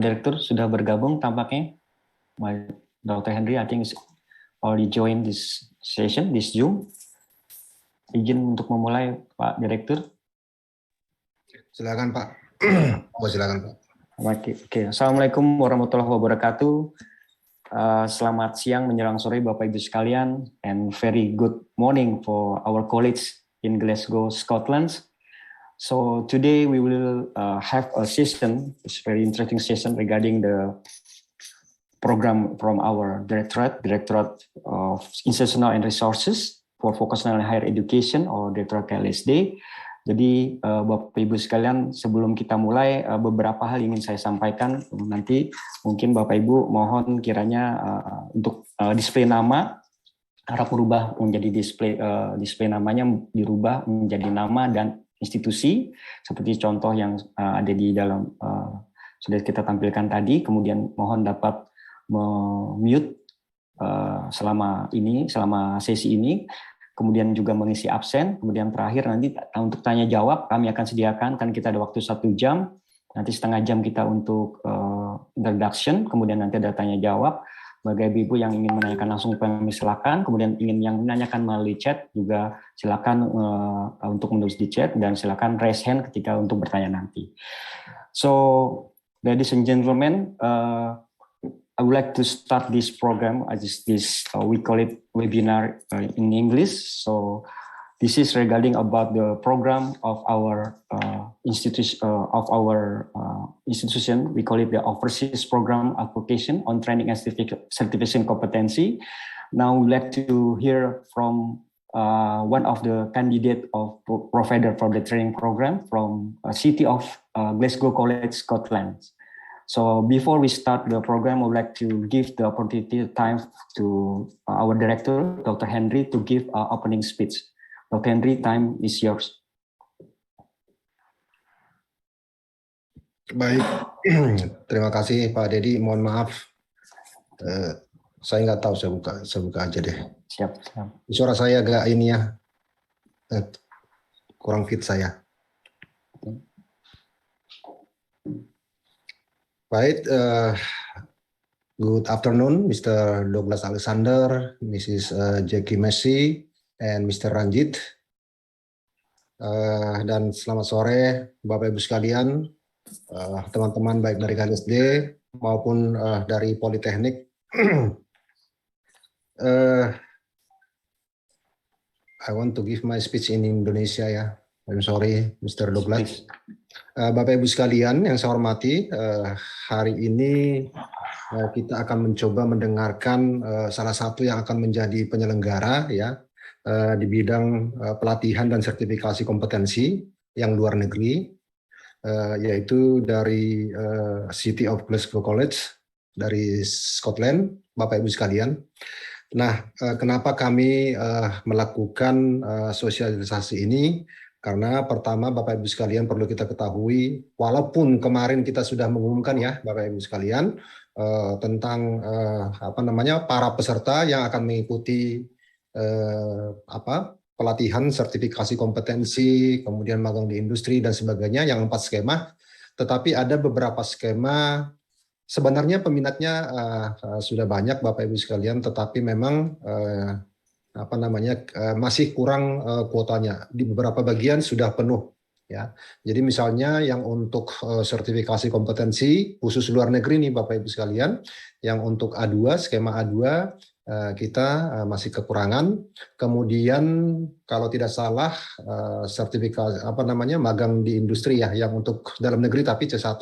Direktur sudah bergabung tampaknya. Dr. Henry, I think is already joined this session, this Zoom. Izin untuk memulai, Pak Direktur. Silakan Pak. Silakan Pak. Oke. Assalamualaikum warahmatullahi wabarakatuh. Selamat siang menjelang sore Bapak Ibu sekalian, and very good morning for our colleagues in Glasgow, Scotland. So today we will have a session, it's a very interesting session regarding the program from our Directorate of Institutional and Resources for Vocational and Higher Education, or Directorate KLSD. Jadi Bapak Ibu sekalian, sebelum kita mulai, beberapa hal ingin saya sampaikan. Nanti mungkin Bapak Ibu mohon kiranya untuk display nama harap berubah menjadi display namanya dirubah menjadi nama dan institusi, seperti contoh yang ada di dalam sudah kita tampilkan tadi. Kemudian mohon dapat mute selama sesi ini, kemudian juga mengisi absen. Kemudian terakhir nanti untuk tanya jawab kami akan sediakan, kan kita ada waktu 1 jam, nanti setengah jam kita untuk introduction, kemudian nanti ada tanya jawab. Bagi ibu yang ingin menanyakan langsung kami silakan, kemudian ingin yang menanyakan melalui chat juga silakan untuk menulis di chat, dan silakan raise hand ketika untuk bertanya nanti. So, ladies and gentlemen, I would like to start this program as this we call it webinar in English. So, this is regarding about the program of our institution. We call it the Overseas Program Application on Training and Certification Competency. Now we'd like to hear from one of the candidate of provider for the training program from City of Glasgow Collage, Scotland. So before we start the program, I would like to give the opportunity time to our director, Dr. Henry, to give our opening speech. Dr. Henry, time is yours. Baik, terima kasih Pak Dedi. Mohon maaf, saya nggak tahu, saya buka aja deh. Siap. Suara saya agak ini ya, kurang fit saya. Baik, good afternoon, Mr. Douglas Alexander, Mrs. Jackie Messi, and Mr. Ranjit. Dan selamat sore Bapak Ibu sekalian, teman-teman baik dari KLSD maupun dari Politeknik. I want to give my speech in Indonesia ya. I'm sorry, Mr. Douglas. Bapak Ibu sekalian yang saya hormati, hari ini kita akan mencoba mendengarkan salah satu yang akan menjadi penyelenggara ya di bidang pelatihan dan sertifikasi kompetensi yang luar negeri, yaitu dari City of Glasgow College dari Scotland, Bapak Ibu sekalian. Nah, kenapa kami melakukan sosialisasi ini? Karena pertama, Bapak Ibu sekalian, perlu kita ketahui, walaupun kemarin kita sudah mengumumkan ya Bapak Ibu sekalian tentang para peserta yang akan mengikuti pelatihan, sertifikasi kompetensi, kemudian magang di industri dan sebagainya, yang 4 skema. Tetapi ada beberapa skema, sebenarnya peminatnya sudah banyak Bapak Ibu sekalian, tetapi memang masih kurang kuotanya. Di beberapa bagian sudah penuh ya. Jadi misalnya yang untuk sertifikasi kompetensi khusus luar negeri nih Bapak Ibu sekalian, yang untuk A2, skema A2 kita masih kekurangan. Kemudian kalau tidak salah sertifikasi magang di industri ya, yang untuk dalam negeri tapi C1,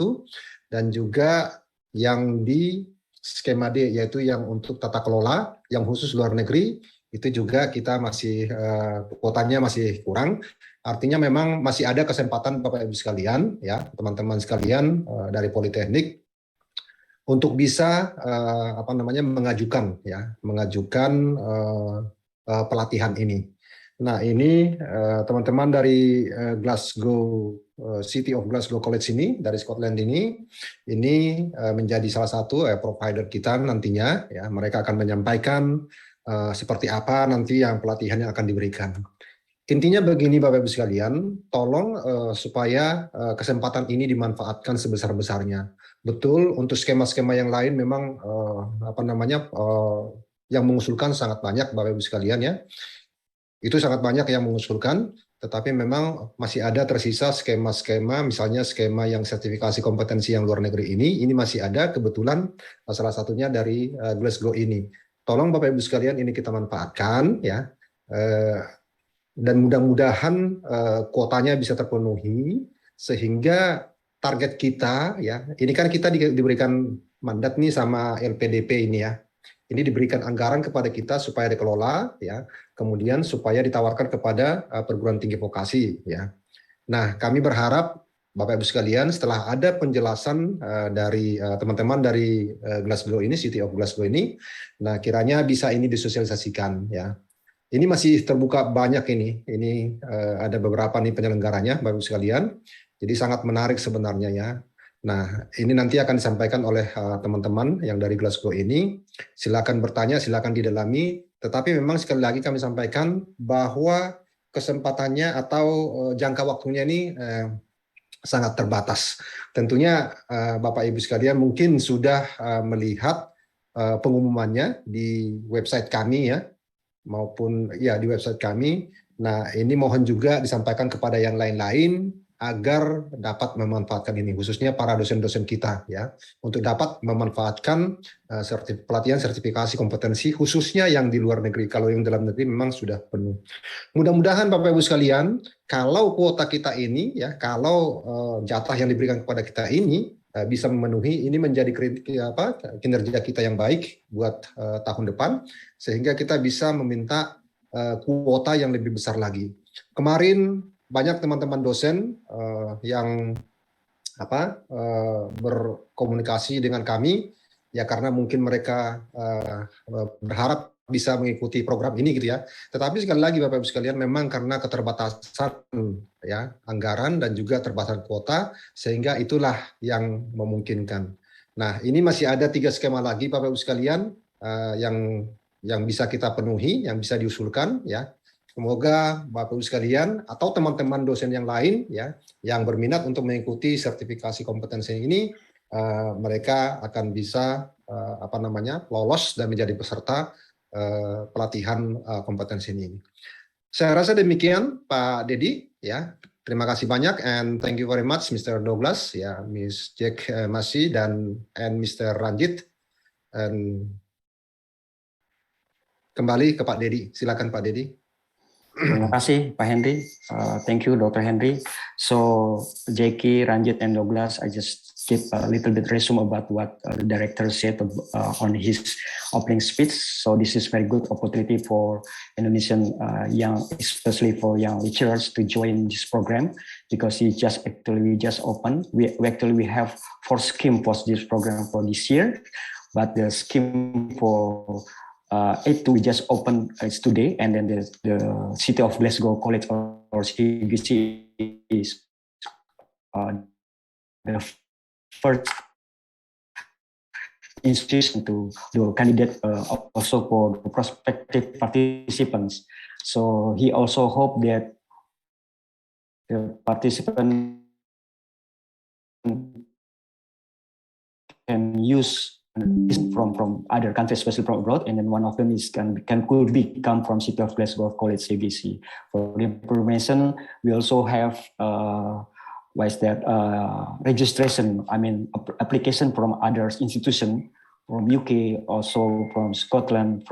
dan juga yang di skema D yaitu yang untuk tata kelola yang khusus luar negeri, itu juga kita masih kuotanya masih kurang. Artinya memang masih ada kesempatan Bapak Ibu sekalian ya, teman-teman sekalian dari Politeknik untuk bisa mengajukan pelatihan ini. Nah, ini teman-teman dari Glasgow City of Glasgow College ini dari Scotland ini menjadi salah satu provider kita nantinya ya. Mereka akan menyampaikan seperti apa nanti yang pelatihan yang akan diberikan. Intinya begini Bapak Ibu sekalian, tolong supaya kesempatan ini dimanfaatkan sebesar-besarnya. Betul, untuk skema-skema yang lain memang yang mengusulkan sangat banyak Bapak Ibu sekalian ya. Itu sangat banyak yang mengusulkan, tetapi memang masih ada tersisa skema-skema, misalnya skema yang sertifikasi kompetensi yang luar negeri ini masih ada, kebetulan salah satunya dari Glasgow ini. Tolong Bapak Ibu sekalian ini kita manfaatkan ya, dan mudah-mudahan kuotanya bisa terpenuhi sehingga target kita ya, ini kan kita diberikan mandat nih sama LPDP ini ya. Ini diberikan anggaran kepada kita supaya dikelola ya, kemudian supaya ditawarkan kepada perguruan tinggi vokasi ya. Nah, kami berharap Bapak Ibu sekalian setelah ada penjelasan dari teman-teman dari Glasgow ini, City of Glasgow ini, nah kiranya bisa ini disosialisasikan ya. Ini masih terbuka banyak ini. Ini ada beberapa nih penyelenggaranya Bapak Ibu sekalian. Jadi sangat menarik sebenarnya ya. Nah, ini nanti akan disampaikan oleh teman-teman yang dari Glasgow ini. Silakan bertanya, silakan didalami. Tetapi memang sekali lagi kami sampaikan bahwa kesempatannya atau jangka waktunya ini sangat terbatas. Tentunya Bapak Ibu sekalian mungkin sudah melihat pengumumannya di website kami ya, maupun ya di website kami. Nah, ini mohon juga disampaikan kepada yang lain-lain agar dapat memanfaatkan ini, khususnya para dosen-dosen kita ya, untuk dapat memanfaatkan pelatihan sertifikasi kompetensi, khususnya yang di luar negeri. Kalau yang dalam negeri memang sudah penuh. Mudah-mudahan Bapak Ibu sekalian, kalau kuota kita ini ya, kalau jatah yang diberikan kepada kita ini bisa memenuhi, ini menjadi kinerja kita yang baik buat tahun depan, sehingga kita bisa meminta kuota yang lebih besar lagi. Kemarin banyak teman-teman dosen yang berkomunikasi dengan kami ya, karena mungkin mereka berharap bisa mengikuti program ini gitu ya. Tetapi sekali lagi Bapak Ibu sekalian, memang karena keterbatasan ya anggaran dan juga terbatasan kuota, sehingga itulah yang memungkinkan. Nah, ini masih ada 3 skema lagi Bapak Ibu sekalian yang bisa kita penuhi, yang bisa diusulkan ya. Semoga Bapak Ibu sekalian atau teman-teman dosen yang lain ya yang berminat untuk mengikuti sertifikasi kompetensi ini, mereka akan bisa lolos dan menjadi peserta pelatihan kompetensi ini. Saya rasa demikian Pak Dedi ya. Terima kasih banyak and thank you very much Mr. Douglas ya, Miss Jack Masi and Mr. Ranjit. And kembali ke Pak Dedi. Silakan Pak Dedi. Terima kasih Pak Henry. Thank you Dr. Henry. So Jackie, Ranjit, and Douglas, I just give a little bit resume about what the director said on his opening speech. So this is very good opportunity for Indonesian young, especially for young lecturers to join this program, because we just opened. We have 4 schemes for this program for this year, but the scheme for it we just opened today, and then the City of Glasgow Collage or CGC is the first institution to do candidate also for the prospective participants. So he also hope that the participant can use from other countries, especially from abroad, and then one of them is could come from City of Glasgow College CGC. For the information, we also have registration. I mean, application from other institutions from UK, also from Scotland.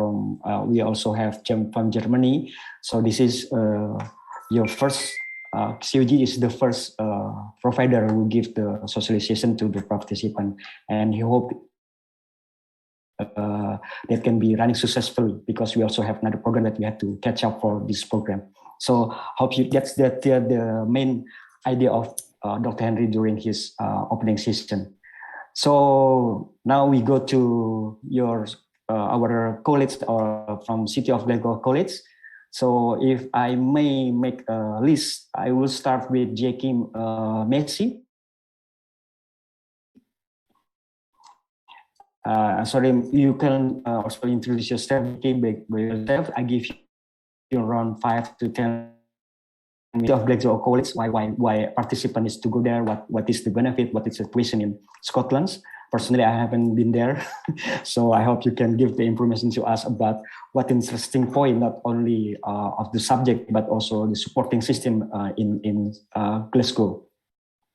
We also have from Germany. So this is your first. COG is the first provider who give the socialization to the participant, and he hope that can be running successfully, because we also have another program that we have to catch up for this program. So hope that's the main idea of Dr. Henry during his opening session. So now we go to our college from City of Glasgow College. So if I may make a list, I will start with Jackie Messi. Sorry, you can also introduce yourself by yourself. I give you around 5 to 10 of Glasgow College, why participant is to go there, what is the benefit, what is the situation in Scotland. Personally, I haven't been there, so I hope you can give the information to us about what interesting point, not only of the subject, but also the supporting system in Glasgow.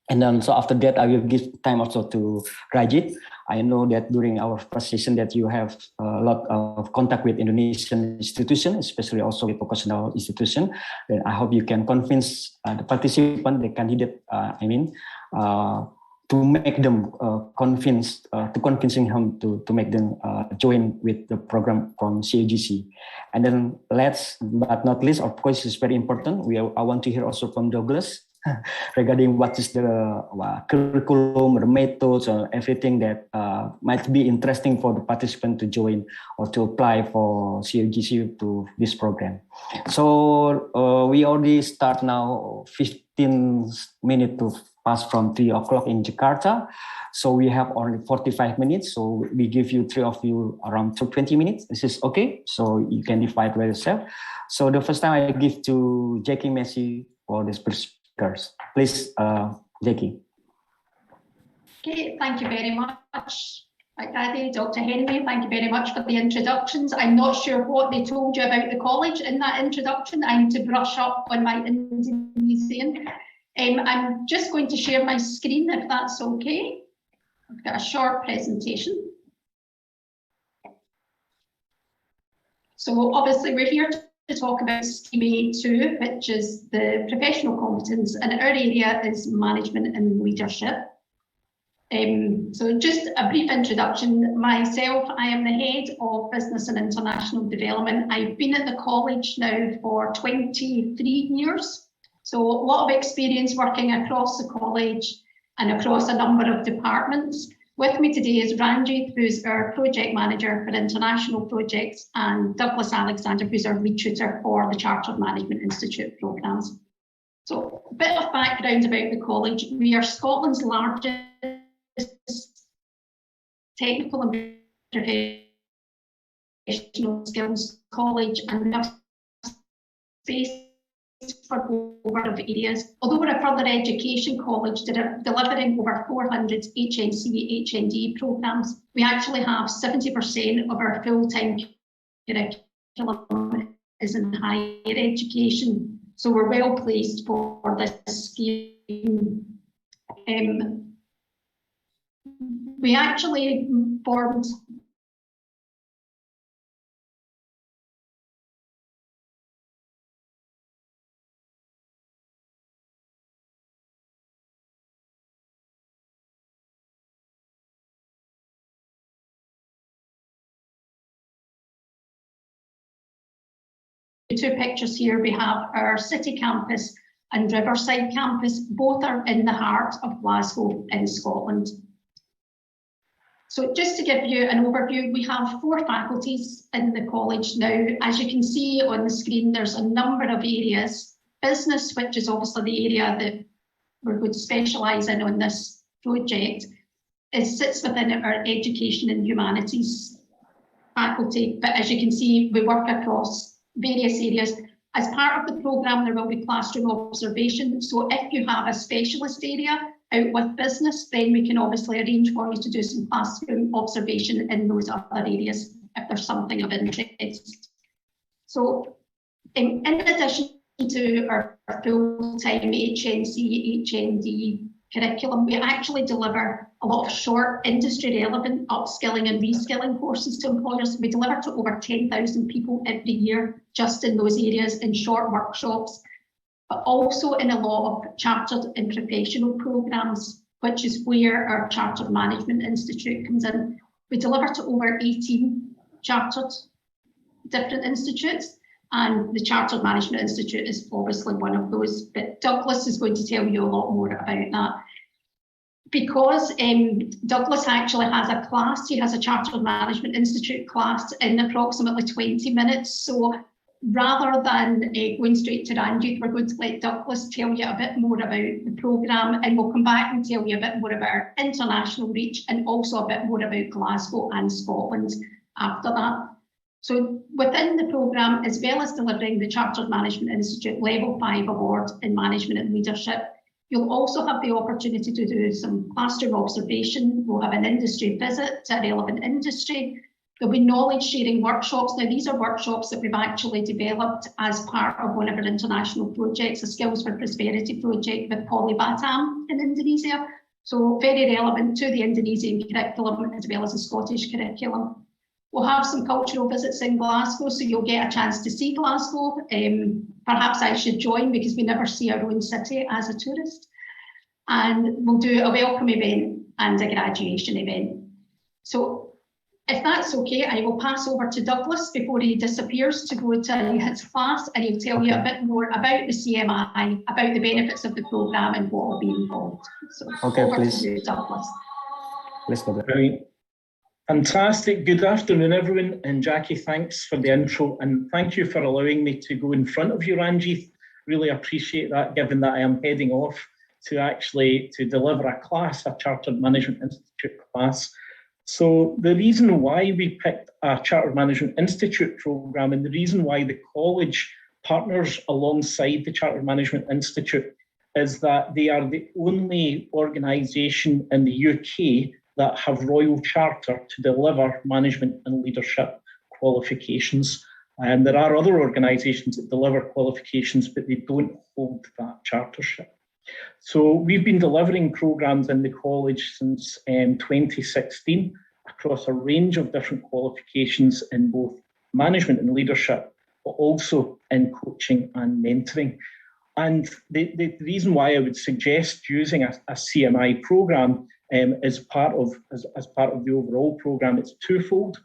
And then, so after that, I will give time also to Rajit. I know that during our first session that you have a lot of contact with Indonesian institutions, especially also with vocational institution. And I hope you can convince the participant, the candidate, to make them convincing him to make them join with the program from CAGC. And then last but not least, of course, it's very important. I want to hear also from Douglas regarding what is the curriculum, the methods, or everything that might be interesting for the participant to join or to apply for CAGC to this program. So we already start now 15 minutes to pass from 3 o'clock in Jakarta. So we have only 45 minutes. So we give you 3 of you around 20 minutes. This is okay. So you can divide by yourself. So the first time I give to Jackie Messi for this speakers. Please, Jackie. Okay, thank you very much. Daddy, Dr. Henry, thank you very much for the introductions. I'm not sure what they told you about the college in that introduction. I'm to brush up on my Indonesian. I'm just going to share my screen if that's okay. I've got a short presentation. So obviously we're here to talk about Scheme A2, which is the professional competence, and our area is management and leadership. So just a brief introduction. Myself, I am the head of business and international development. I've been at the college now for 23 years. So a lot of experience working across the college and across a number of departments. With me today is Ranjit, who's our project manager for international projects, and Douglas Alexander, who's our lead tutor for the Chartered Management Institute programmes. So a bit of background about the college. We are Scotland's largest technical and professional skills college, and we have space for over of areas. Although we're a further education college delivering over 400 HNC, HND programmes, we actually have 70% of our full-time curriculum is in higher education. So we're well placed for this scheme. We actually formed two pictures here. We have our city campus and Riverside campus. Both are in the heart of Glasgow in Scotland. So just to give you an overview, we have 4 faculties in the college now. As you can see on the screen, there's a number of areas. Business, which is obviously the area that we're going to specialise in on this project, sits within our education and humanities faculty. But as you can see, we work across various areas. As part of the programme, there will be classroom observation. So if you have a specialist area out with business, then we can obviously arrange for you to do some classroom observation in those other areas if there's something of interest. So in addition to our full-time HNC, HND curriculum, we actually deliver a lot of short industry-relevant upskilling and reskilling courses to employers. We deliver to over 10,000 people every year just in those areas in short workshops, but also in a lot of chartered and professional programmes, which is where our Chartered Management Institute comes in. We deliver to over 18 chartered different institutes, and the Chartered Management Institute is obviously one of those, but Douglas is going to tell you a lot more about that. Because Douglas actually has a class, he has a Chartered Management Institute class in approximately 20 minutes. So rather than going straight to Ranjit, we're going to let Douglas tell you a bit more about the programme, and we'll come back and tell you a bit more about our international reach and also a bit more about Glasgow and Scotland after that. So within the programme, as well as delivering the Chartered Management Institute Level 5 Award in Management and Leadership, you'll also have the opportunity to do some classroom observation. We'll have an industry visit to a relevant industry. There'll be knowledge sharing workshops. Now, these are workshops that we've actually developed as part of one of our international projects, a Skills for Prosperity project with Polly Batam in Indonesia. So very relevant to the Indonesian curriculum as well as the Scottish curriculum. We'll have some cultural visits in Glasgow, so you'll get a chance to see Glasgow. Perhaps I should join because we never see our own city as a tourist. And we'll do a welcome event and a graduation event. So if that's okay, I will pass over to Douglas before he disappears to go to his class, and he'll tell you a bit more about the CMI, about the benefits of the programme and what will be involved. So over to you, Douglas. Please, Douglas. Brilliant. Fantastic. Good afternoon, everyone. And Jackie, thanks for the intro. And thank you for allowing me to go in front of you, Ranjith. Really appreciate that, given that I am heading off to deliver a class, a Chartered Management Institute class. So the reason why we picked a Chartered Management Institute programme and the reason why the college partners alongside the Chartered Management Institute is that they are the only organisation in the UK that have Royal Charter to deliver management and leadership qualifications. And there are other organisations that deliver qualifications, but they don't hold that chartership. So we've been delivering programmes in the college since 2016 across a range of different qualifications in both management and leadership, but also in coaching and mentoring. And the reason why I would suggest using a CMI programme as part of the overall programme, it's twofold.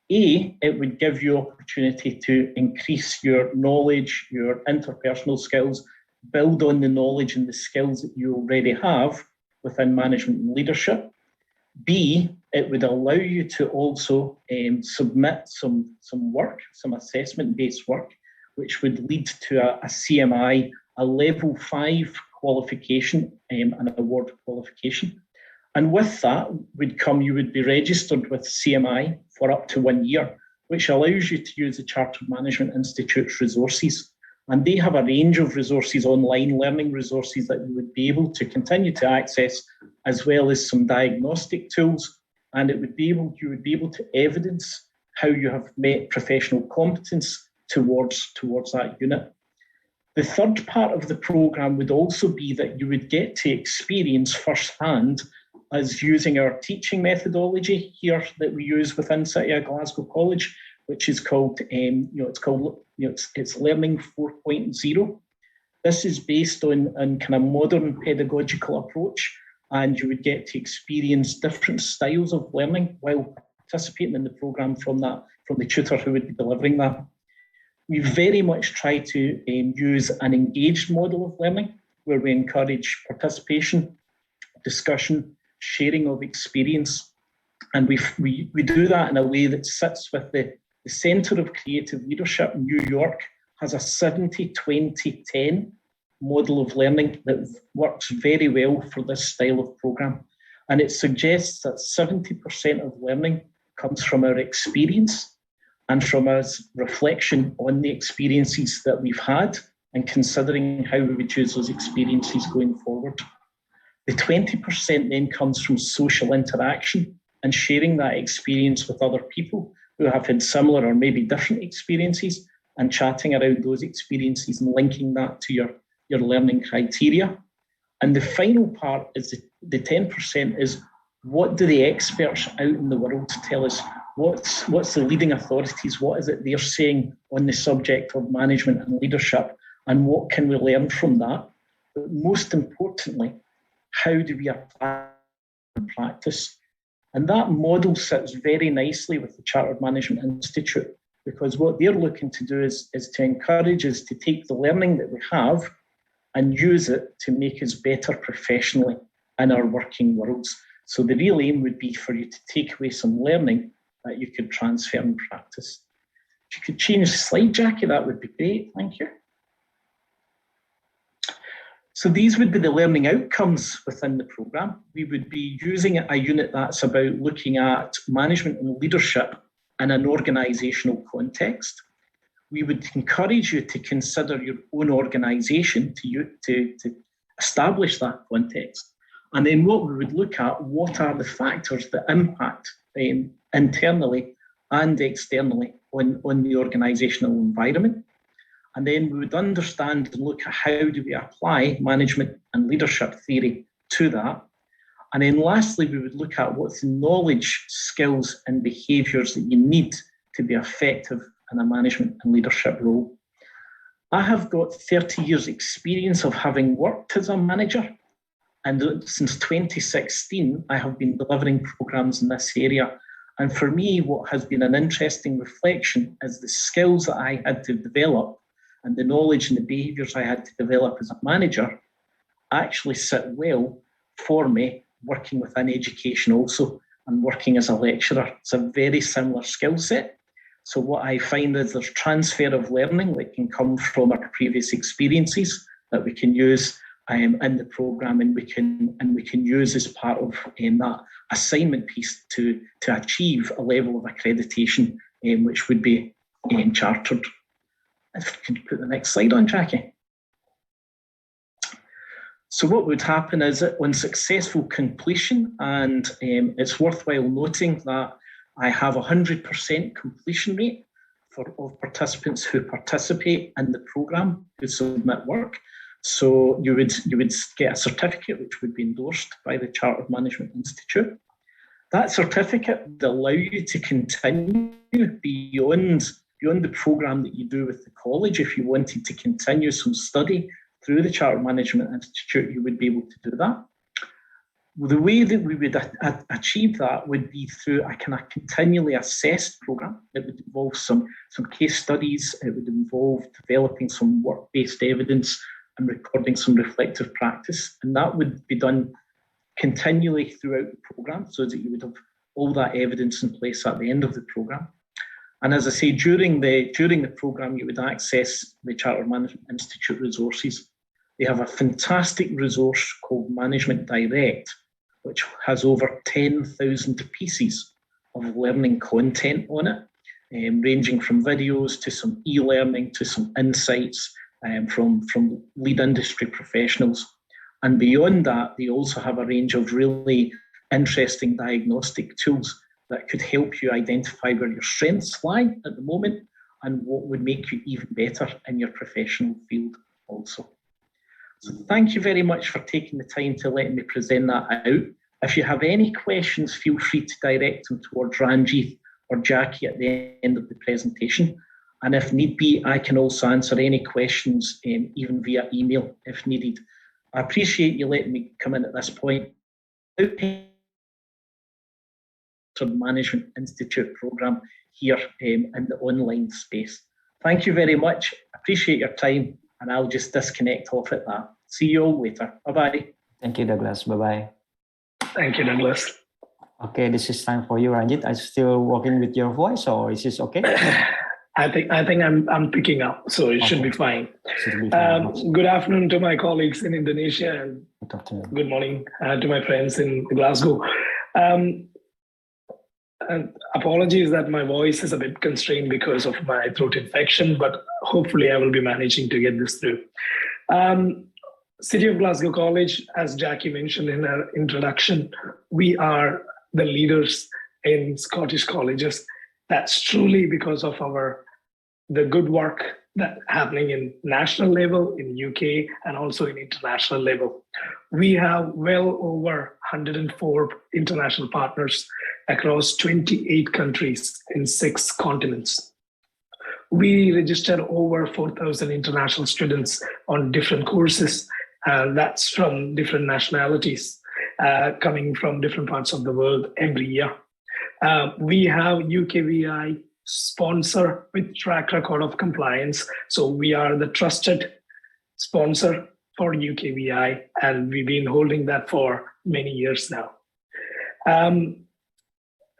A, it would give you opportunity to increase your knowledge, your interpersonal skills, build on the knowledge and the skills that you already have within management and leadership. B, it would allow you to also submit some work, some assessment-based work, which would lead to a CMI, a level 5 qualification, an award qualification. And with that you would be registered with CMI for up to 1 year, which allows you to use the Chartered Management Institute's resources. And they have a range of resources, online learning resources that you would be able to continue to access, as well as some diagnostic tools. And you would be able to evidence how you have met professional competence towards that unit. The third part of the programme would also be that you would get to experience firsthand us using our teaching methodology here that we use within City of Glasgow College, which is called, it's Learning 4.0. This is based on kind of modern pedagogical approach, and you would get to experience different styles of learning while participating in the programme from the tutor who would be delivering that. We very much try to use an engaged model of learning where we encourage participation, discussion, sharing of experience. And we do that in a way that sits with the Centre of Creative Leadership in New York has a 70-20-10 model of learning that works very well for this style of programme. And it suggests that 70% of learning comes from our experience and from our reflection on the experiences that we've had and considering how we would use those experiences going forward. The 20% then comes from social interaction and sharing that experience with other people who have had similar or maybe different experiences and chatting around those experiences and linking that to your learning criteria. And the final part is the 10% is what do the experts out in the world tell us? What's the leading authorities? What is it they're saying on the subject of management and leadership? And what can we learn from that? But most importantly, how do we apply and practice? And that model sits very nicely with the Chartered Management Institute, because what they're looking to do is to encourage us to take the learning that we have and use it to make us better professionally in our working worlds. So the real aim would be for you to take away some learning that you could transfer and practice. If you could change the slide, Jackie, that would be great. Thank you. So these would be the learning outcomes within the programme. We would be using a unit that's about looking at management and leadership in an organisational context. We would encourage you to consider your own organisation to establish that context. And then what we would look at, what are the factors that impact internally and externally on the organisational environment. And then we would understand and look at how do we apply management and leadership theory to that. And then lastly, we would look at what's the knowledge, skills and behaviours that you need to be effective in a management and leadership role. I have got 30 years experience of having worked as a manager, and since 2016 I have been delivering programmes in this area. And for me, what has been an interesting reflection is the skills that I had to develop and the knowledge and the behaviours I had to develop as a manager actually sit well for me working within education also and working as a lecturer. It's a very similar skill set. So what I find is there's transfer of learning that can come from our previous experiences that we can use in the programme, and we can use as part of that assignment piece to achieve a level of accreditation which would be chartered. If you can put the next slide on, Jackie. So what would happen is that on successful completion, and it's worthwhile noting that I have 100% completion rate of participants who participate in the programme who submit work. So you would get a certificate which would be endorsed by the Chartered Management Institute. That certificate would allow you to continue beyond the programme that you do with the college. If you wanted to continue some study through the Chartered Management Institute, you would be able to do that. The way that we would achieve that would be through a kind of continually assessed programme. It would involve some case studies. It would involve developing some work-based evidence and recording some reflective practice. And that would be done continually throughout the programme so that you would have all that evidence in place at the end of the programme. And as I say, during the programme, you would access the Chartered Management Institute resources. They have a fantastic resource called Management Direct, which has over 10,000 pieces of learning content on it, ranging from videos to some e-learning to some insights from lead industry professionals. And beyond that, they also have a range of really interesting diagnostic tools that could help you identify where your strengths lie at the moment and what would make you even better in your professional field also. So thank you very much for taking the time to let me present that out. If you have any questions, feel free to direct them towards Ranjith or Jackie at the end of the presentation. And if need be, I can also answer any questions even via email if needed. I appreciate you letting me come in at this point. Management Institute programme here in the online space. Thank you very much. Appreciate your time, and I'll just disconnect off at that. See you all later. Bye-bye. Thank you, Douglas. Bye-bye. Thank you, Douglas. Okay, this is time for you, Ranjit. Are you still working with your voice, or is this okay? I think I'm picking up, so it should be fine. Good afternoon to my colleagues in Indonesia, and good morning to my friends in Glasgow. And apologies that my voice is a bit constrained because of my throat infection, but hopefully I will be managing to get this through. City of Glasgow College, as Jackie mentioned in her introduction, we are the leaders in Scottish colleges. That's truly because of the good work that's happening in national level, in UK, and also in international level. We have well over 104 international partners across 28 countries in 6 continents. We registered over 4,000 international students on different courses. That's from different nationalities coming from different parts of the world every year. We have UKVI sponsor with track record of compliance. So we are the trusted sponsor for UKVI, and we've been holding that for many years now.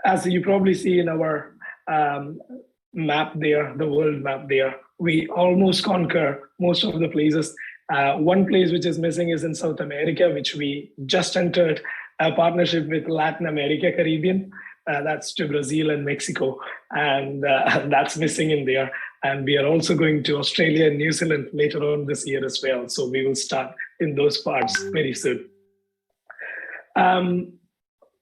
As you probably see in our map there, the world map there, we almost conquer most of the places. One place which is missing is in South America, which we just entered a partnership with Latin America, Caribbean. That's to Brazil and Mexico, and that's missing in there. And we are also going to Australia and New Zealand later on this year as well. So we will start in those parts very soon.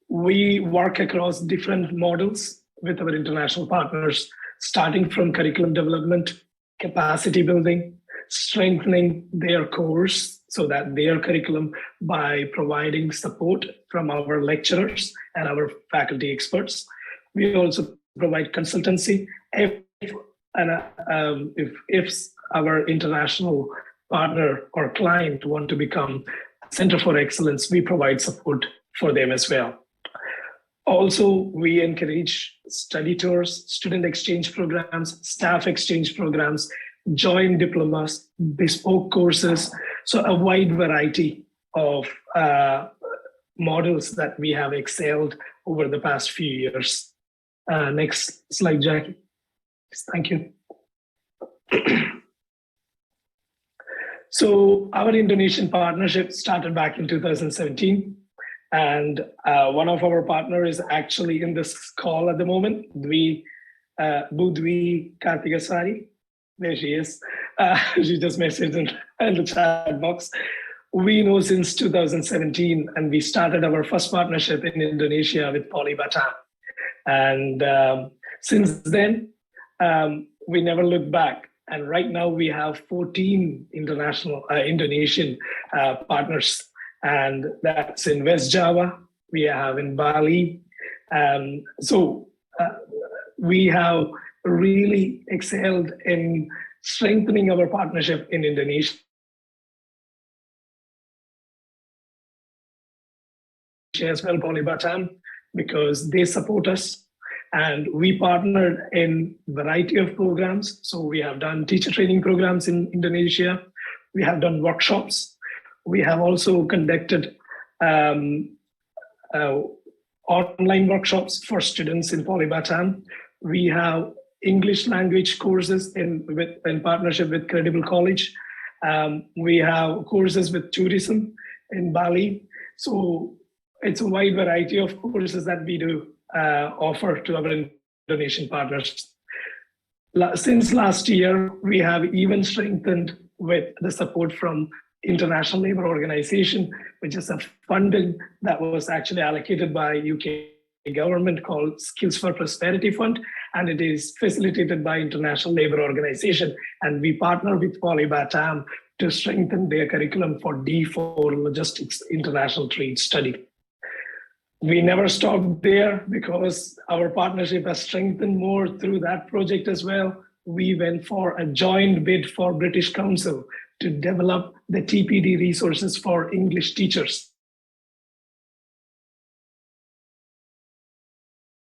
We work across different models with our international partners, starting from curriculum development, capacity building, strengthening their course so that their curriculum by providing support from our lecturers and our faculty experts. We also provide consultancy if our international partner or client want to become a center for excellence, we provide support for them as well. Also, we encourage study tours, student exchange programs, staff exchange programs, joint diplomas, bespoke courses. So a wide variety of models that we have excelled over the past few years. Next slide, Jackie. Thank you. So our Indonesian partnership started back in 2017. And one of our partners is actually in this call at the moment, Bu Dwi Kartigasari. There she is. She just messaged in the chat box. We know since 2017, and we started our first partnership in Indonesia with Poly Batam. And since then, we never looked back. And right now we have 14 Indonesian partners. And that's in West Java, we have in Bali. So we have really excelled in strengthening our partnership in Indonesia as well, Poly Batam, because they support us. And we partnered in a variety of programs. So we have done teacher training programs in Indonesia. We have done workshops. We have also conducted online workshops for students in Poly Batam. We have English language courses in partnership with Glasgow Collage. We have courses with tourism in Bali. So it's a wide variety of courses that we do offer to our Indonesian partners. Since last year, we have even strengthened with the support from International Labour Organization, which is a funding that was actually allocated by UK government called Skills for Prosperity Fund, and it is facilitated by International Labour Organization. And we partner with Poly Batam to strengthen their curriculum for D4 Logistics International Trade Study. We never stopped there because our partnership has strengthened more through that project as well. We went for a joint bid for British Council to develop the TPD resources for English teachers.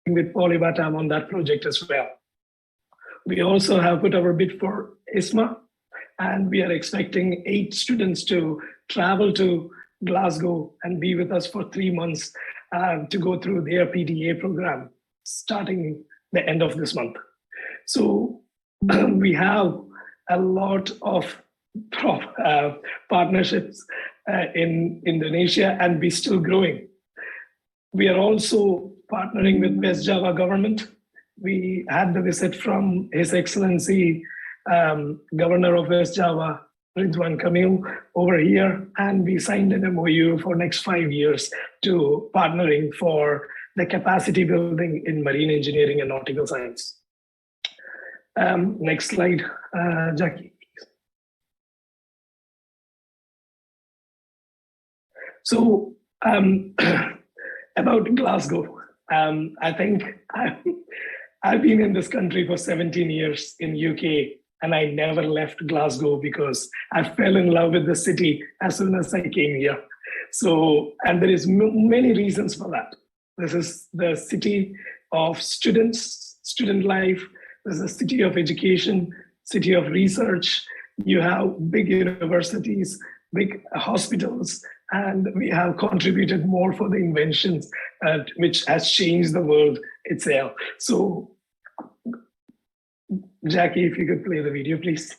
With Poly Batam on that project as well. We also have put our bid for ISMA, and we are expecting 8 students to travel to Glasgow and be with us for 3 months to go through their PDA program starting the end of this month. So we have a lot of partnerships in Indonesia, and we're still growing. We are also partnering with West Java government. We had the visit from His Excellency Governor of West Java, Ridwan Kamil, over here, and we signed an MOU for next 5 years to partnering for the capacity building in marine engineering and nautical science. Next slide, Jackie. So about Glasgow, I think I've been in this country for 17 years in UK, and I never left Glasgow because I fell in love with the city as soon as I came here. So, and there is many reasons for that. This is the city of students, student life. This is a city of education, city of research. You have big universities, big hospitals, and we have contributed more for the inventions, which has changed the world itself. So, Jackie, if you could play the video, please.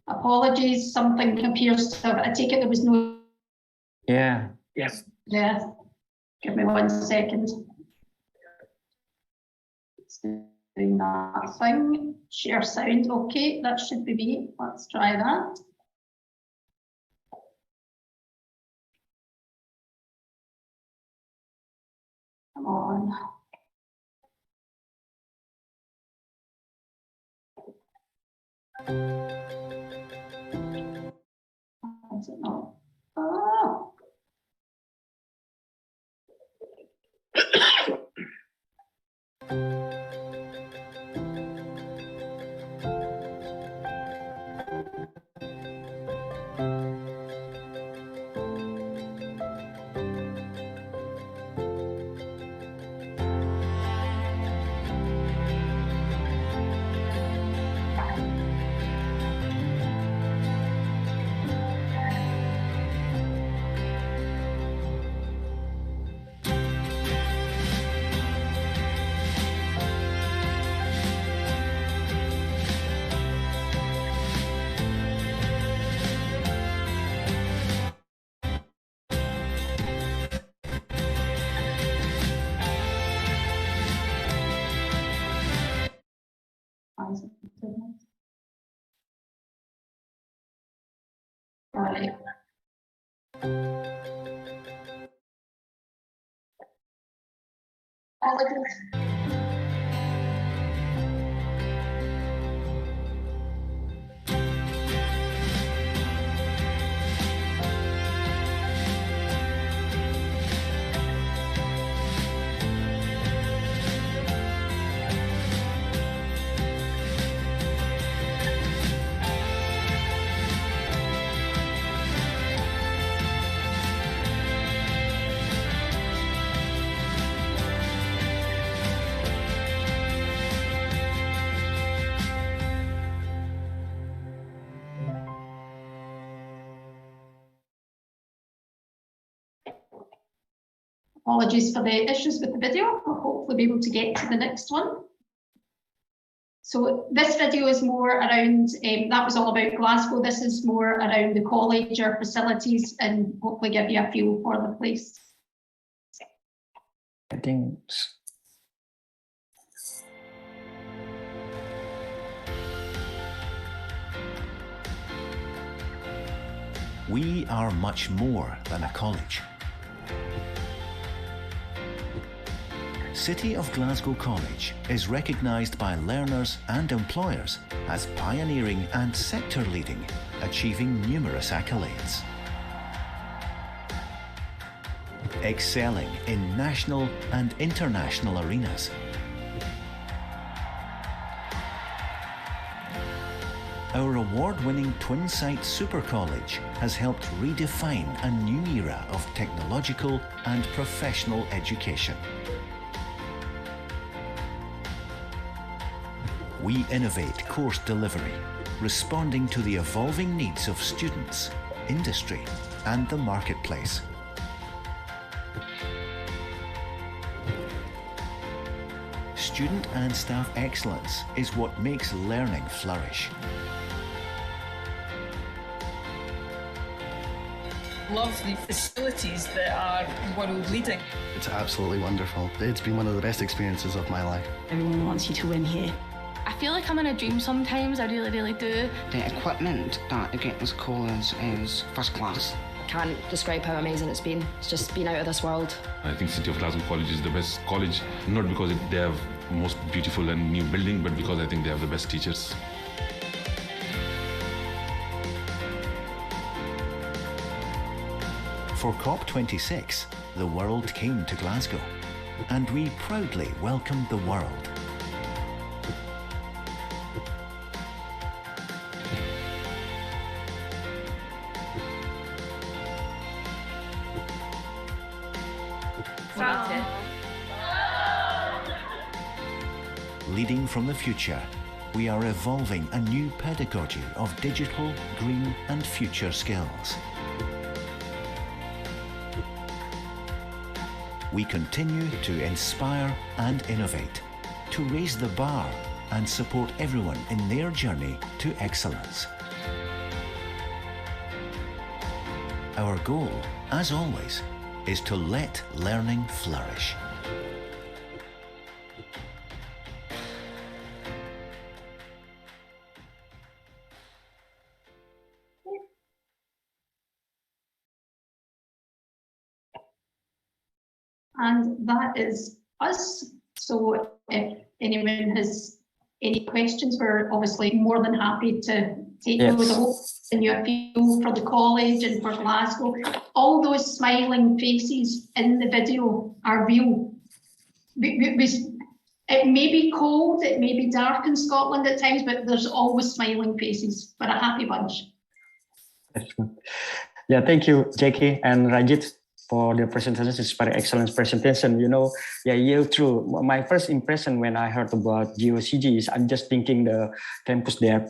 Apologies, something appears to have, I take it there was no. Yeah. Yes. Yeah, give me 1 second. It's doing that thing. Share sound, okay, that should be me. Let's try that. Come on. Is it not? Oh. Right. Apologies. Apologies for the issues with the video. I'll hopefully be able to get to the next one. So this video is more around, that was all about Glasgow. This is more around the college, our facilities, and hopefully give you a feel for the place. I think we are much more than a college. City of Glasgow College is recognised by learners and employers as pioneering and sector-leading, achieving numerous accolades. Excelling in national and international arenas. Our award-winning twin-site super college has helped redefine a new era of technological and professional education. We innovate course delivery, responding to the evolving needs of students, industry, and the marketplace. Student and staff excellence is what makes learning flourish. Love the facilities that are world leading. It's absolutely wonderful. It's been one of the best experiences of my life. Everyone wants you to win here. I feel like I'm in a dream sometimes, I really, really do. The equipment that they get in this college is first class. Can't describe how amazing it's been. It's just been out of this world. I think City of Glasgow College is the best college, not because they have most beautiful and new building, but because I think they have the best teachers. For COP26, the world came to Glasgow, and we proudly welcomed the world. Leading from the future, we are evolving a new pedagogy of digital, green, and future skills. We continue to inspire and innovate, to raise the bar and support everyone in their journey to excellence. Our goal, as always, is to let learning flourish. And that is us. So if anyone has any questions, we're obviously more than happy to take those in your field for the college and for Glasgow. All those smiling faces in the video are real. It may be cold, it may be dark in Scotland at times, but there's always smiling faces. We're a happy bunch. Yeah, thank you, Jackie and Rajit, for the presentation. It's very excellent presentation. You know, yeah, you're true. My first impression when I heard about GOCG is I'm just thinking the campus there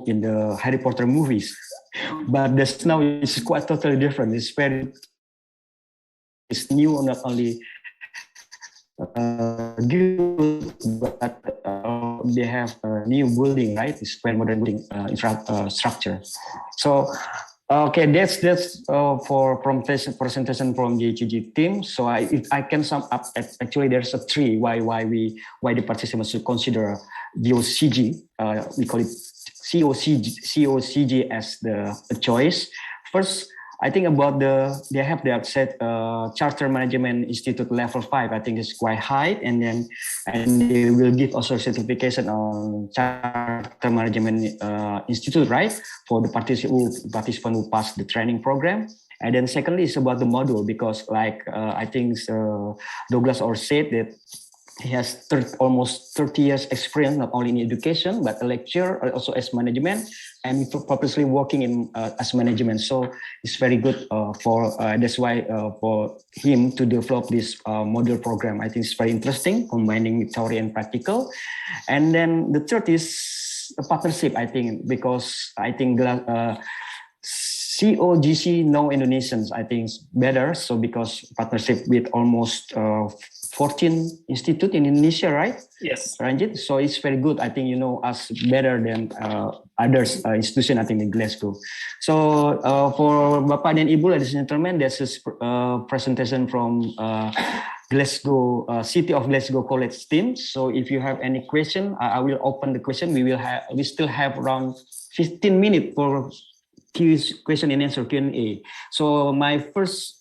in the Harry Potter movies, but this now is quite totally different. It's new, not only good, but they have a new building, right? It's very modern building structure. So. Okay, that's for presentation from the GG team. So if I can sum up, actually there's a three why the participants should consider GOCG. We call it COCG as the choice. First, I think about they have the set Charter Management Institute level 5. I think it's quite high, and they will give also certification on Charter Management Institute, right, for the participant who pass the training program. And then secondly is about the module, because like I think Douglas or said that he has almost 30 years experience, not only in education, but a lecturer, also as management, and purposely working in as management. So it's very good that's why for him to develop this module program. I think it's very interesting, combining theory and practical. And then the third is a partnership, I think, because I think COGC No Indonesians, I think is better. So because partnership with almost 14 institute in Indonesia, right? Yes. Ranjit. So it's very good. I think you know us better than others institution, I think, in Glasgow. So for Bapak dan Ibu, ladies and gentlemen, that's a presentation from Glasgow, City of Glasgow College team. So if you have any question, I will open the question. We still have around 15 minutes for question and answer, Q&A. So my first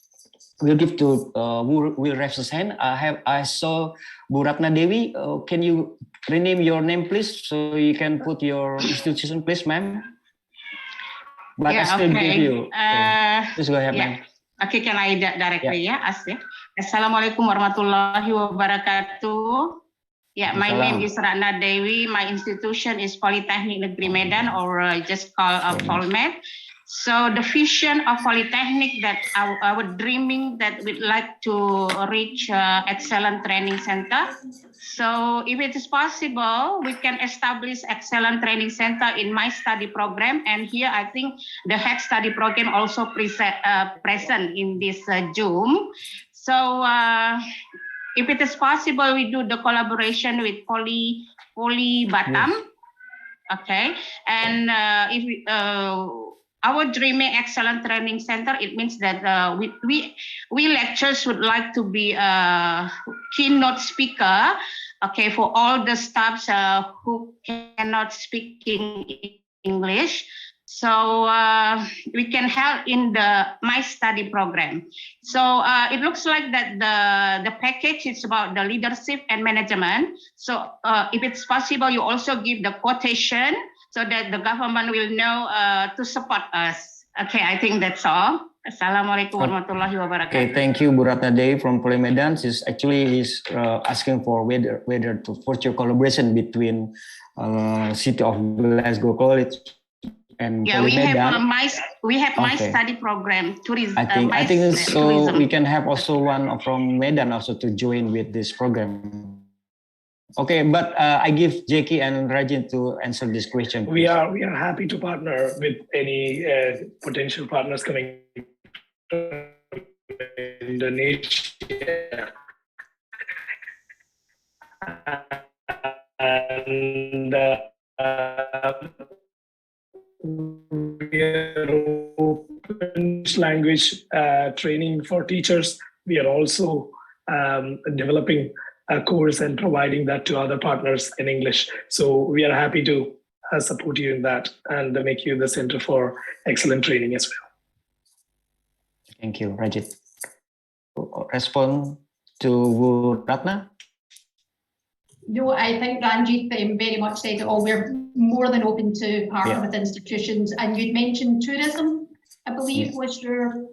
will give to who will raise his hand. I saw Bu Ratna Dewi. Can you rename your name, please, so you can put your institution, please, ma'am? But yeah, I still okay. give you. Please go ahead, ma'am. Okay, can I directly? Assalamualaikum warahmatullahi wabarakatuh. Yeah, my name is Ratna Dewi. My institution is Polytechnic Negeri Medan, or just called Polmed. So the vision of Polytechnic that our dreaming that we'd like to reach excellent training center. So if it is possible, we can establish excellent training center in my study program. And here I think the head study program also present in this Zoom. So if it is possible, we do the collaboration with Poly Batam. Yes. Okay, and if we, our dreaming excellent training center, it means that we lecturers would like to be a keynote speaker, okay, for all the staffs who cannot speak English. So we can help in my study program. So it looks like that the package is about the leadership and management. So if it's possible, you also give the quotation so that the government will know to support us. Okay, I think that's all. Assalamualaikum warahmatullahi wabarakatuh. Okay, thank you, Bu Ratna Dewi from Poly Medan. He's asking for whether to virtual collaboration between City of Glasgow College and yeah, we have my study program. Tourism. I think so. Tourism. We can have also one from Medan also to join with this program. Okay, but I give Jackie and Rajin to answer this question. We are happy to partner with any potential partners coming from Indonesia. And we are open English language training for teachers. We are also developing a course and providing that to other partners in English. So we are happy to support you in that and make you the center for excellent training as well. Thank you, Rajit. Respond to Bu Ratna? No, I think Ranjit very much said it all. We're more than open to partner with institutions. And you'd mentioned tourism, I believe, was your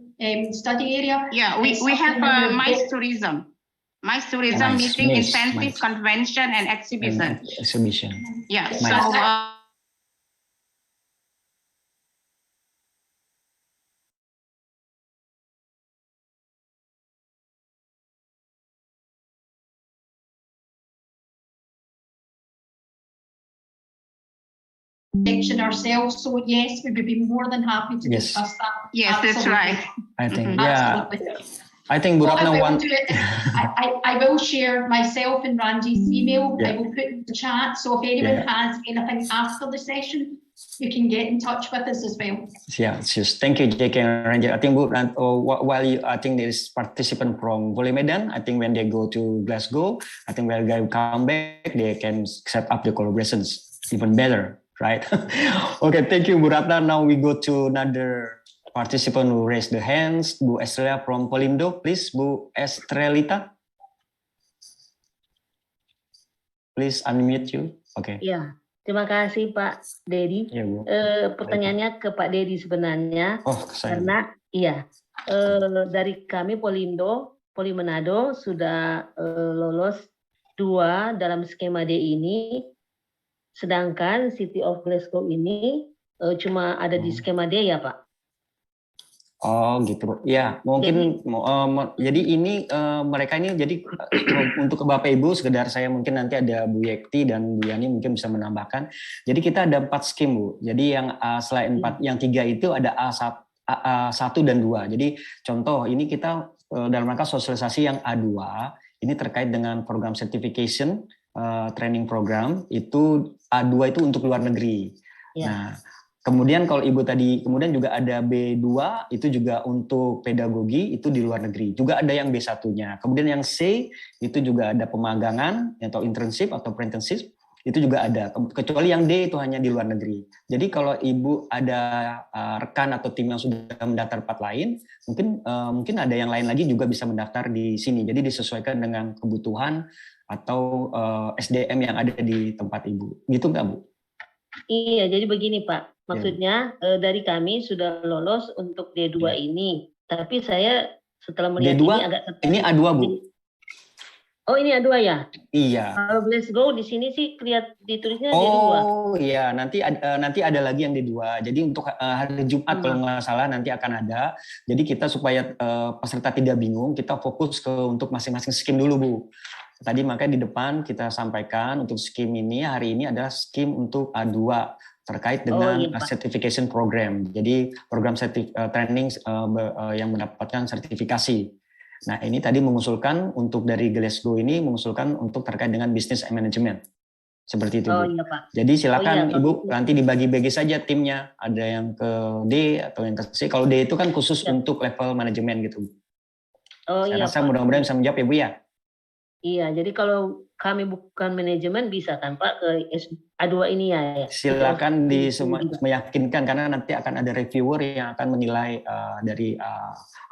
study area. Yeah, we have MICE tourism. MICE tourism meeting, incentive, convention, and exhibition. Yeah, so section ourselves. So yes, we would be more than happy to discuss that. Yes, that's right. I think, absolutely. I think Bu Ratna I will share myself and Ranji's email. I will put in the chat. So if anyone has anything after the session, you can get in touch with us as well. Yeah, just thank you, JK and Ranjit. I think I think there is participant from Volley Medan. I think when they go to Glasgow, I think when they come back, they can set up the collaborations even better, right? Okay, thank you, Bu Ratna. Now we go to another participant who raised the hands, Bu Estrella from Polindo, please, Bu Estrelita. Please unmute you. Oke. Ya, terima kasih Pak Dedi. Ya, Bu. Pertanyaannya ke Pak Dedi sebenarnya, karena dari kami Polindo, Poli Manado sudah lolos 2 dalam skema D ini, sedangkan City of Glasgow ini cuma ada di skema D ya Pak? Oh gitu, ya mungkin jadi ini mereka ini jadi untuk ke Bapak Ibu sekedar saya mungkin nanti ada Bu Yekti dan Bu Yani mungkin bisa menambahkan. Jadi kita ada 4 skim Bu. Jadi yang selain 4, yang 3 itu ada A1 dan 2. Jadi contoh ini kita dalam rangka sosialisasi yang A2 ini terkait dengan program certification training program itu A2 itu untuk luar negeri. Ya. Nah. Kemudian kalau Ibu tadi, kemudian juga ada B2, itu juga untuk pedagogi, itu di luar negeri. Juga ada yang B1-nya. Kemudian yang C, itu juga ada pemagangan, atau internship, atau apprenticeship, itu juga ada. Kecuali yang D itu hanya di luar negeri. Jadi kalau Ibu ada rekan atau tim yang sudah mendaftar tempat lain, mungkin ada yang lain lagi juga bisa mendaftar di sini. Jadi disesuaikan dengan kebutuhan atau SDM yang ada di tempat Ibu. Gitu nggak Bu? Iya, jadi begini Pak. Maksudnya dari kami sudah lolos untuk D2 ini, tapi saya setelah melihat D2, ini agak ini A2 Bu. Oh ini A2 ya? Iya. Kalau Glasgow di sini sih ditulisnya D2. Oh iya, nanti ada lagi yang D2. Jadi untuk hari Jumat kalau nggak salah nanti akan ada. Jadi kita supaya peserta tidak bingung, kita fokus ke untuk masing-masing skim dulu Bu. Tadi makanya di depan kita sampaikan untuk skim ini hari ini adalah skim untuk A2 terkait dengan certification program. Jadi program training yang mendapatkan sertifikasi. Nah ini tadi mengusulkan untuk dari Glasgow ini mengusulkan untuk terkait dengan business management. Seperti itu. Bu. Iya, Pak. Jadi silakan Ibu nanti dibagi-bagi saja timnya. Ada yang ke D atau yang ke C. Kalau D itu kan khusus untuk level manajemen gitu. Saya rasa mudah-mudahan bisa menjawab ya Bu ya. Iya, jadi kalau kami bukan manajemen bisa kan Pak ke A2 ini ya? Silakan meyakinkan karena nanti akan ada reviewer yang akan menilai dari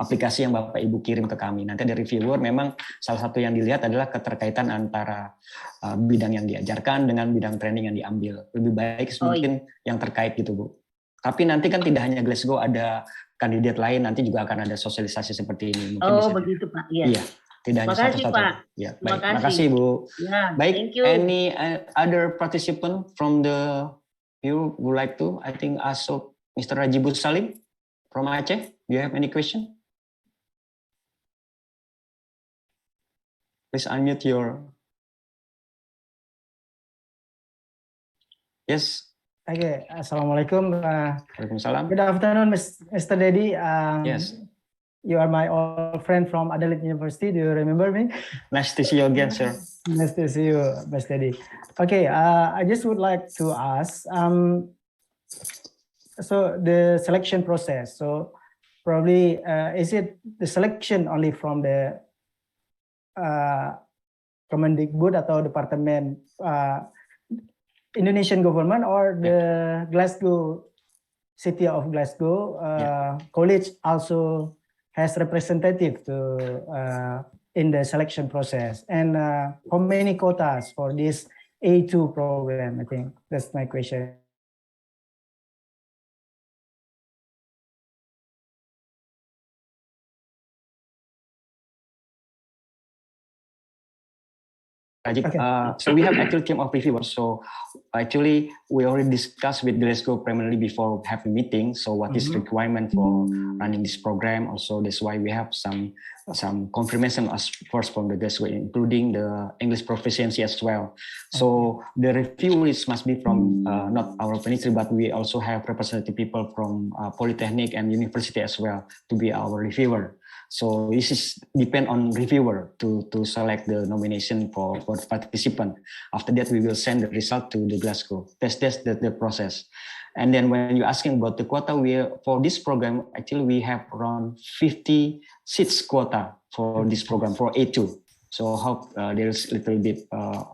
aplikasi yang Bapak Ibu kirim ke kami. Nanti ada reviewer, memang salah satu yang dilihat adalah keterkaitan antara bidang yang diajarkan dengan bidang training yang diambil. Lebih baik mungkin yang terkait gitu Bu. Tapi nanti kan tidak hanya Glasgow, ada kandidat lain, nanti juga akan ada sosialisasi seperti ini. Mungkin begitu Pak, iya. Tidak hanya satu-satu. Ya, baik. Terima kasih Bu. Ya, baik. Any other participant from the you would like to? I think also Mr. Rajibus Salim from Aceh. Do you have any question? Please unmute your. Yes. Okay. Assalamualaikum. Waalaikumsalam. Good afternoon, Mr. Dedi. Yes. You are my old friend from Adelaide University. Do you remember me? Nice to see you again, sir. Nice to see you, Mr. Dedi. Okay, I just would like to ask, so the selection process. So probably is it the selection only from the Kemendikbud atau Departemen Indonesian government or the Glasgow City of Glasgow College also has representative to in the selection process, and how many quotas for this A2 program? I think that's my question. Okay. So we have actual team of reviewers. So actually, we already discussed with Glasgow primarily before having meeting. So what is requirement for running this program? Also, that's why we have some confirmation as first from the Glasgow, including the English proficiency as well. So the reviewers must be from not our ministry, but we also have representative people from Polytechnic and university as well to be our reviewer. So this is depend on reviewer to select the nomination for participant. After that, we will send the result to the Glasgow. That's the process. And then when you're asking about the quota, for this program, actually we have around 50 seats quota for this program for A2. So hope there's a little bit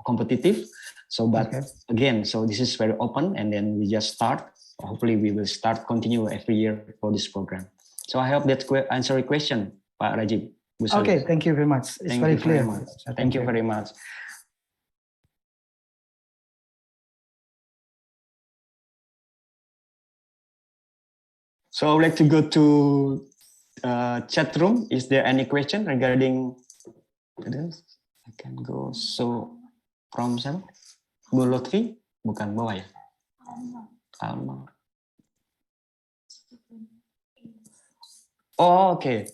competitive. So, but again, so this is very open, and then we just start. Hopefully we will continue every year for this program. So I hope that answer your question, Pak Rajib. Okay, thank you very much. It's very clear. Thank you very much. So I would like to go to chat room. Is there any question regarding this? I can go. So from siapa? Bu Lutfi? Bukan bawah ya? Alma. Oh, okay.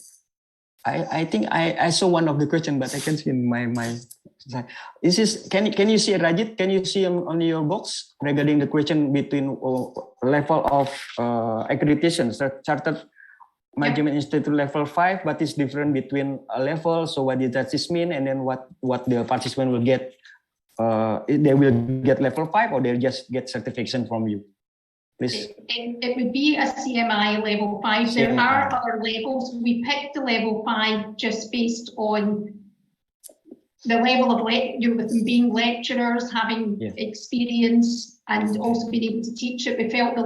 I think I saw one of the question, but I can see in my Is this can you see it, Rajit? Can you see on your box regarding the question between level of accreditation, Chartered Management Institute level 5, but it's different between a level. So what does this mean? And then what the participant will get? They will get level 5, or they'll just get certification from you? Please. It would be a CMI level 5. CMI. There are other levels. We picked the level 5 just based on the level of with them being lecturers, having experience, and also being able to teach it. We felt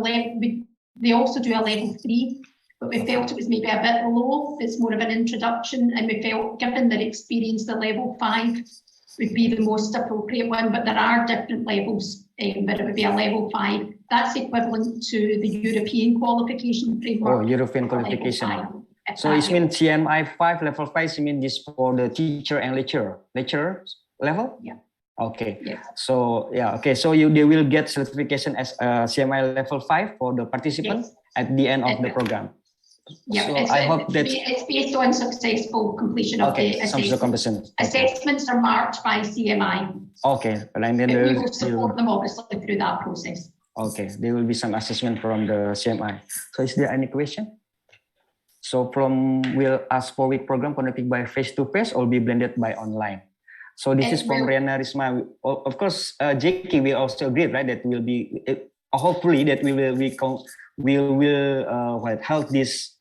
they also do a level 3, but we felt it was maybe a bit low. It's more of an introduction, and we felt, given their experience, the level 5 would be the most appropriate one. But there are different levels, but it would be a level 5. That's equivalent to the European qualification framework. Oh, European qualification. So it means CMI 5, level 5, you mean this for the teacher and lecturer level? Yeah. Okay. Yeah. So okay. So they will get certification as CMI level 5 for the participants at the end of the program. Yeah. So I hope that it's based on successful completion of the assessment. Assessments are marked by CMI. Okay, and then we will support them obviously through that process. Okay, there will be some assessment from the CMI. So is there any question? So we'll ask 4-week program conducted by face-to-face or be blended by online. So this is from Riana Risma. Of course, Jackie will also agree, right? That will be hopefully that we will help this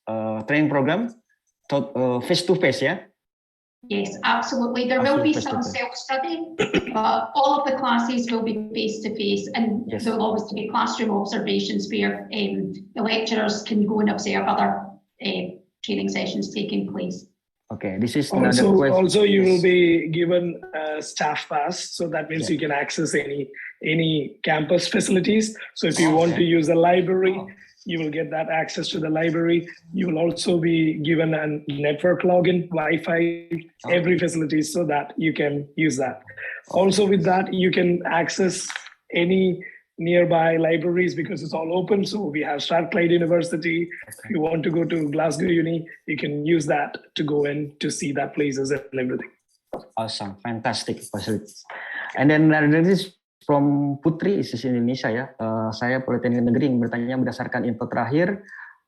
training program face-to-face, yeah. Yes, absolutely. There will be some self-study, but all of the classes will be face-to-face, and there will obviously be classroom observations where the lecturers can go and observe other training sessions taking place. Okay, this is another question. Also, you will be given a staff pass, so that means you can access any campus facilities. So if you want to use the library, you will get that access to the library. You will also be given a network login, Wi-Fi, every facility, so that you can use that. Also with that, you can access any nearby libraries because it's all open. So we have Strathclyde University. If you want to go to Glasgow Uni, you can use that to go in to see that places and everything. Awesome, fantastic facilities. And then this from Putri, is Indonesia ya. Saya Pelatihan Negeri yang bertanya berdasarkan info terakhir.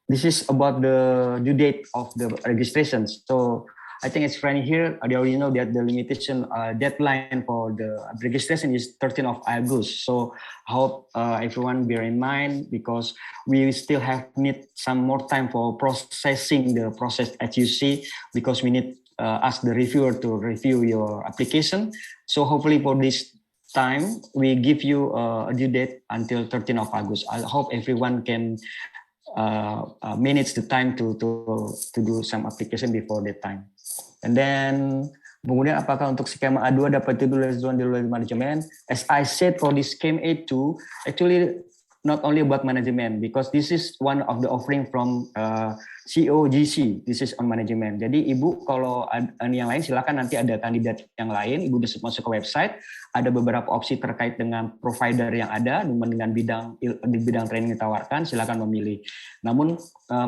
This is about the due date of the registration. So I think it's friendly here. They already know that the limitation deadline for the registration is 13th of August. So I hope everyone bear in mind, because we still need some more time for processing the process as you see, because we need ask the reviewer to review your application. So hopefully for this time, we give you a due date until 13th of August. I hope everyone can manage the time to do some application before that time. And then kemudian apakah untuk skema A2 dapat dituliskan di luar manajemen? As I said, for this scheme A2, actually not only about management, because this is one of the offering from COGC. This is on management. Jadi Ibu kalau ada yang lain silakan, nanti ada kandidat yang lain, Ibu bisa masuk ke website, ada beberapa opsi terkait dengan provider yang ada dengan bidang training ditawarkan, silakan memilih. Namun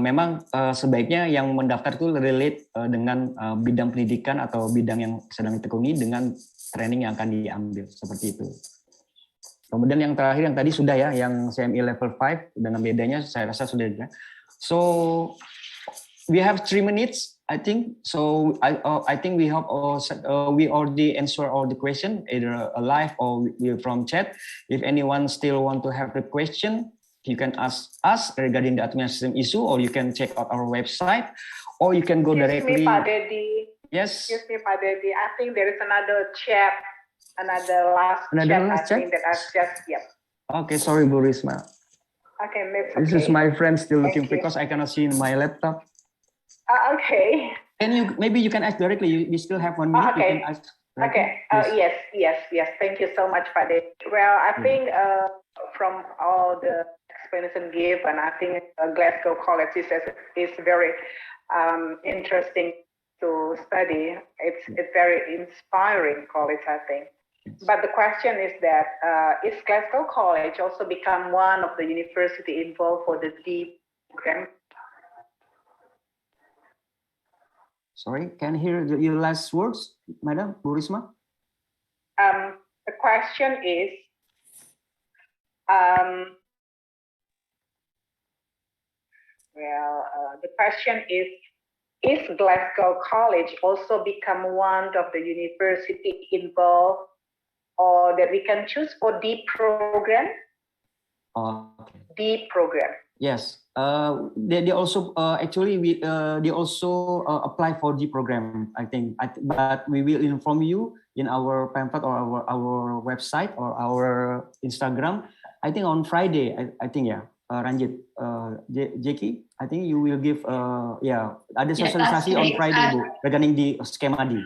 memang sebaiknya yang mendaftar itu relate dengan bidang pendidikan atau bidang yang sedang ditekuni dengan training yang akan diambil, seperti itu. Kemudian yang terakhir yang tadi sudah ya, yang CME level 5 dengan bedanya saya rasa sudah ya. So we have 3 minutes, I think. So I think we have we already answer all the question, either live or from chat. If anyone still want to have the question, you can ask us regarding the administration issue, or you can check out our website, or you can go directly. Excuse me, Pak Dedi. Yes. Excuse me, Pak Dedi. I think there is another chat. Another last chat, I think that I've just, yep. Okay, sorry, Bu Risma. Okay, maybe. This is my friend still looking because I cannot see in my laptop. Okay. Can you, maybe you can ask directly, you still have 1 minute, okay. You can ask directly. Okay, yes. Thank you so much, Fadil. Well, I think from all the explanation given, I think Glasgow College is very interesting to study. It's very inspiring college, I think. But the question is that is Glasgow College also become one of the university involved for the D program? Sorry, can you hear your last words, Madam Burisma? The question is, is Glasgow College also become one of the university involved, or that we can choose for D program? Okay. D program. Yes. They also actually they also apply for D program, I think. But we will inform you in our pamphlet or our website or our Instagram. I think on Friday. I think yeah. Ranjit, Jackie, I think you will give ada sosialisasi on Friday, Bu, regarding the skema D.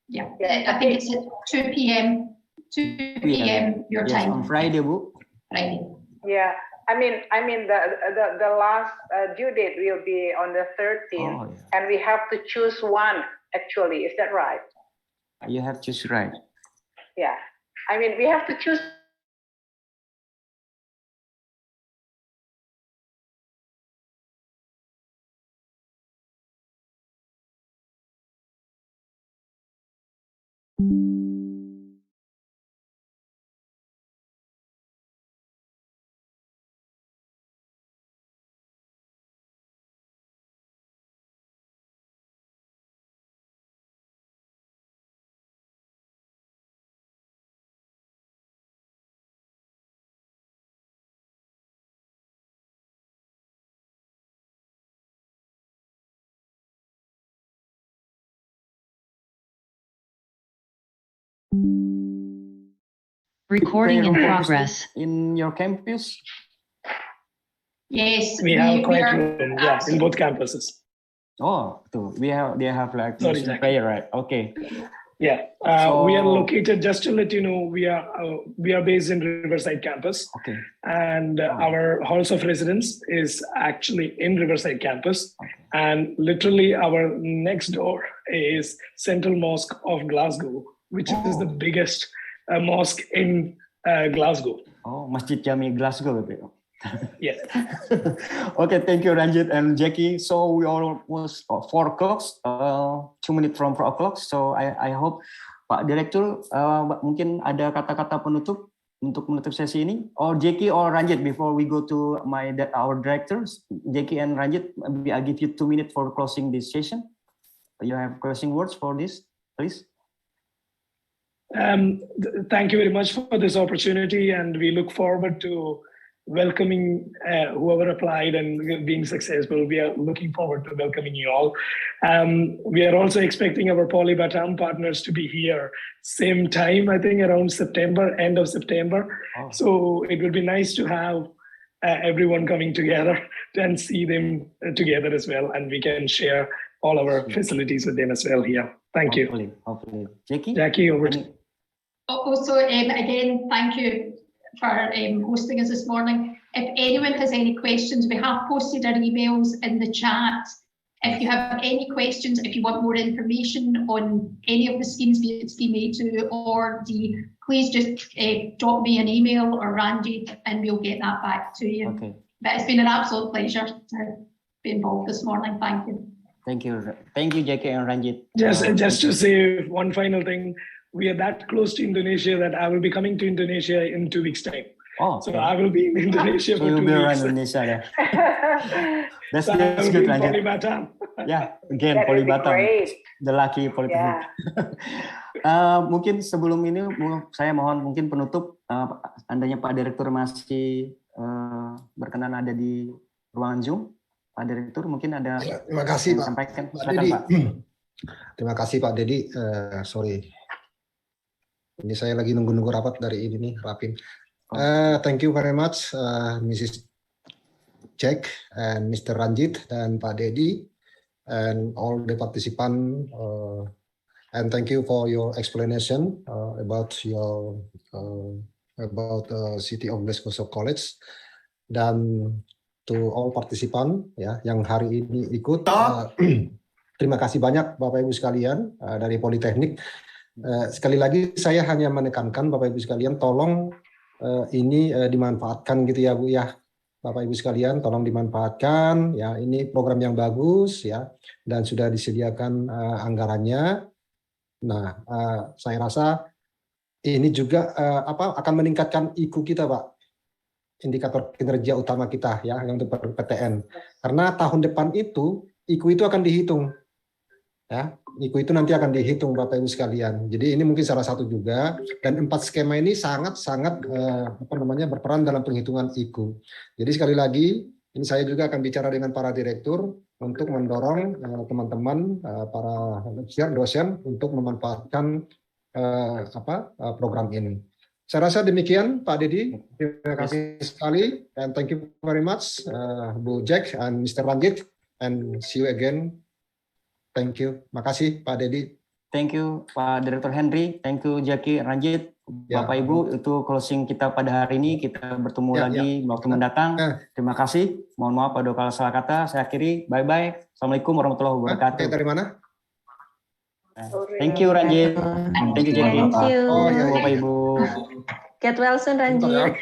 Yeah, I think it's at 2 p.m. 2 p.m. your time. On Friday, Bu. Friday. Yeah, I mean the last due date will be on the 13th, and we have to choose one. Actually, is that right? You have to choose right. Yeah, I mean we have to choose. Recording in progress. In your campus? Yes, we have quite room, in both campuses. Oh, they have like prayer, right? Okay. Yeah, we are located. Just to let you know, we are based in Riverside campus. Okay. And our halls of residence is actually in Riverside campus, and literally our next door is Central Mosque of Glasgow, which is the biggest mosque in Glasgow. Oh, Masjid Jami Glasgow. Yes. Okay, thank you, Ranjit and Jackie. So we almost 4 o'clock, 2 minutes from 4 o'clock. So I hope Pak Direktur mungkin ada kata-kata penutup untuk menutup sesi ini. Or Jackie or Ranjit before we go to our directors. Jackie and Ranjit, maybe I'll give you 2 minutes for closing this session. you have closing words for this, please? Thank you very much for this opportunity, and we look forward to welcoming whoever applied and being successful. We are looking forward to welcoming you all. We are also expecting our Poly Batam partners to be here same time, I think around September, end of September. Oh. So it would be nice to have everyone coming together and see them together as well, and we can share all our facilities with them as well here. Thank you. Hopefully. Jackie? Jackie, over to you. Also, again, thank you for hosting us this morning. If anyone has any questions, we have posted our emails in the chat. If you have any questions, if you want more information on any of the schemes, be it Scheme A2 or D, please just drop me an email or Ranjit and we'll get that back to you. Okay. But it's been an absolute pleasure to be involved this morning. Thank you. Thank you, Jackie and Ranjit. Just to say one final thing, we are that close to Indonesia that I will be coming to Indonesia in 2 weeks' time. Oh, okay. So I will be in Indonesia for 2 weeks. Indonesia, That's so good, Poly Batam. Yeah, again, Poly Batam, the lucky polytechnic. Mungkin sebelum ini saya mohon mungkin penutup, andainya Pak Direktur masih berkenan ada di ruangan Zoom. Pak Direktur mungkin ada terima kasih Pak. Sampaikan. Silakan, Pak. Terima kasih Pak Dedi. Sorry, ini saya lagi nunggu rapat dari ini nih, rapin. Thank you very much, Mrs. Jack and Mr. Ranjit dan Pak Dedi and all the participants. And thank you for your explanation about your City of Glasgow College, dan to all participant ya yang hari ini ikut. Terima kasih banyak Bapak Ibu sekalian dari Politeknik. Sekali lagi saya hanya menekankan Bapak Ibu sekalian, tolong ini dimanfaatkan gitu ya Bu ya. Bapak Ibu sekalian tolong dimanfaatkan ya, ini program yang bagus ya, dan sudah disediakan anggarannya. Nah, saya rasa ini juga akan meningkatkan IQ kita Pak, indikator kinerja utama kita ya yang untuk PTN. Karena tahun depan itu IQ itu akan dihitung. Ya, IQ itu nanti akan dihitung Bapak Ibu sekalian. Jadi ini mungkin salah satu juga, dan 4 skema ini sangat berperan dalam penghitungan IQ. Jadi sekali lagi ini saya juga akan bicara dengan para direktur untuk mendorong teman-teman para dosen untuk memanfaatkan program ini. Saya rasa demikian Pak Dedi. Terima kasih sekali, and thank you very much Bu Jack and Mr. Ranjit, and see you again. Thank you. Makasih Pak Dedi. Thank you Pak Direktur Henry. Thank you Jackie, Ranjit. Bapak Ibu, itu closing kita pada hari ini. Kita bertemu lagi waktu mendatang. Terima kasih. Mohon maaf pada kalau salah kata. Saya akhiri. Bye-bye. Assalamualaikum warahmatullahi wabarakatuh. Dari mana? Thank you Ranjit. Thank you Jackie. Thank you. Bapak Ibu. Get well soon Ranjit.